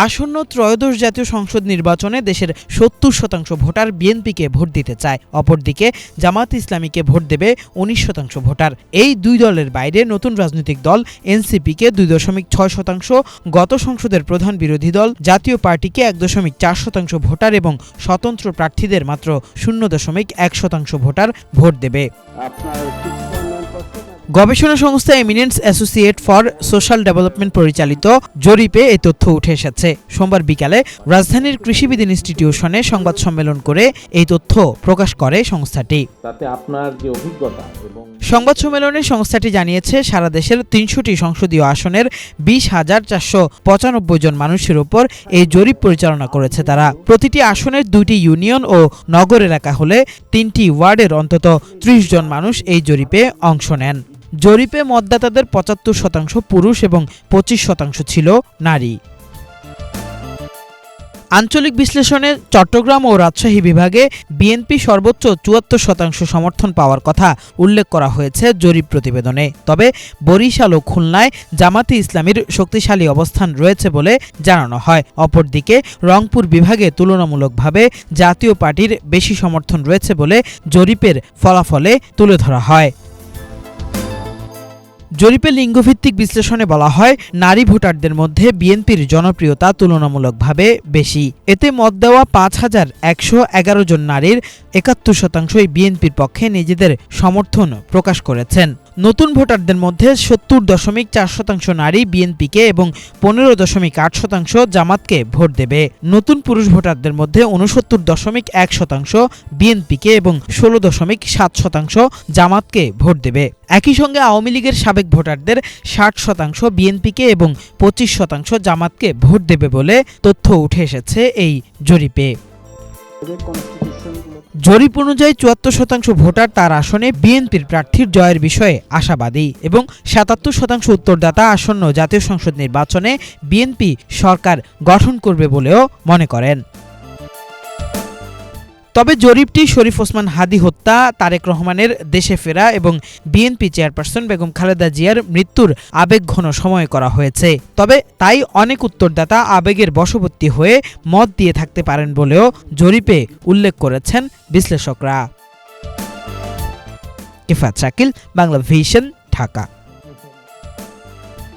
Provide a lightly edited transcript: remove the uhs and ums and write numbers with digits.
আসন্ন ত্রয়োদশ জাতীয় সংসদ নির্বাচনে দেশের ৭০% ভোটার বিএনপিকে ভোট দিতে চায়। অপরদিকে জামাত ইসলামীকে ভোট দেবে 19% ভোটার। এই দুই দলের বাইরে নতুন রাজনৈতিক দল এনসিপিকে 2.6%, গত সংসদের প্রধান বিরোধী দল জাতীয় পার্টিকে 1.4% ভোটার এবং স্বতন্ত্র প্রার্থীদের মাত্র 0.1% ভোটার ভোট দেবে। গবেষণা সংস্থা eminence associate for social development পরিচালিত জরিপে এই তথ্য উঠে এসেছে। সোমবার বিকালে রাজধানীর কৃষিবিদ ইনস্টিটিউশনে সংবাদ সম্মেলন করে এই তথ্য প্রকাশ করে সংস্থাটি। সংবাদ সম্মেলনে সংস্থাটি জানিয়েছে, সারা দেশের 300টি সংসদীয় আসনের 20,495 জন মানুষের উপর এই জরিপ পরিচালনা করেছে তারা। প্রতিটি আসনের 2টি ইউনিয়ন ও নগর এলাকা হলে 3টি ওয়ার্ডের অন্তত 30 জন মানুষ এই জরিপে অংশ নেন। জরিপে মতদাতাদের 75% পুরুষ এবং 25% ছিল নারী। আঞ্চলিক বিশ্লেষণে চট্টগ্রাম ও রাজশাহী বিভাগে বিএনপি সর্বোচ্চ 74% সমর্থন পাওয়ার কথা উল্লেখ করা হয়েছে জরিপ প্রতিবেদনে। তবে বরিশাল ও খুলনায় জামাতে ইসলামীর শক্তিশালী অবস্থান রয়েছে বলে জানানো হয়। অপরদিকে রংপুর বিভাগে তুলনামূলকভাবে জাতীয় পার্টির বেশি সমর্থন রয়েছে বলে জরিপের ফলাফলে তুলে ধরা হয়। জরিপে লিঙ্গভিত্তিক বিশ্লেষণে বলা হয়, নারী ভোটারদের মধ্যে বিএনপির জনপ্রিয়তা তুলনামূলকভাবে বেশি। এতে মত দেওয়া 5,111 জন নারীর 71%ই বিএনপির পক্ষে নিজেদের সমর্থন প্রকাশ করেছেন। নতুন ভোটারদের মধ্যে 70.4% নারী বিএনপিকে এবং 15.8% জামাতকে ভোট দেবে। নতুন পুরুষ ভোটারদের মধ্যে 69.1% বিএনপিকে এবং 16.7% জামাতকে ভোট দেবে। একই সঙ্গে আওয়ামী লীগের সাবেক ভোটারদের 60% বিএনপিকে এবং 25% জামাতকে ভোট দেবে বলে তথ্য উঠে এসেছে এই জরিপে। জরিপ অনুযায়ী 74% ভোটার তার আসনে বিএনপির প্রার্থীর জয়ের বিষয়ে আশাবাদী এবং 77% উত্তরদাতা আসন্ন জাতীয় সংসদ নির্বাচনে বিএনপি সরকার গঠন করবে বলেও মনে করেন। তবে জরিপটি শরীফ ওসমান হাদী হত্যা, তারেক রহমানের দেশে ফেরা এবং বিএনপি চেয়ারপারসন বেগম খালেদা জিয়ার মৃত্যুর আবেগঘন সময়ে করা হয়েছে। তবে তাই অনেক উত্তরদাতা আবেগের বশবর্তী হয়ে মত দিয়ে থাকতে পারেন বলেও জরিপে উল্লেখ করেছেন বিশ্লেষকরা। ইফাত শাকিল, বাংলা ভিশন, ঢাকা।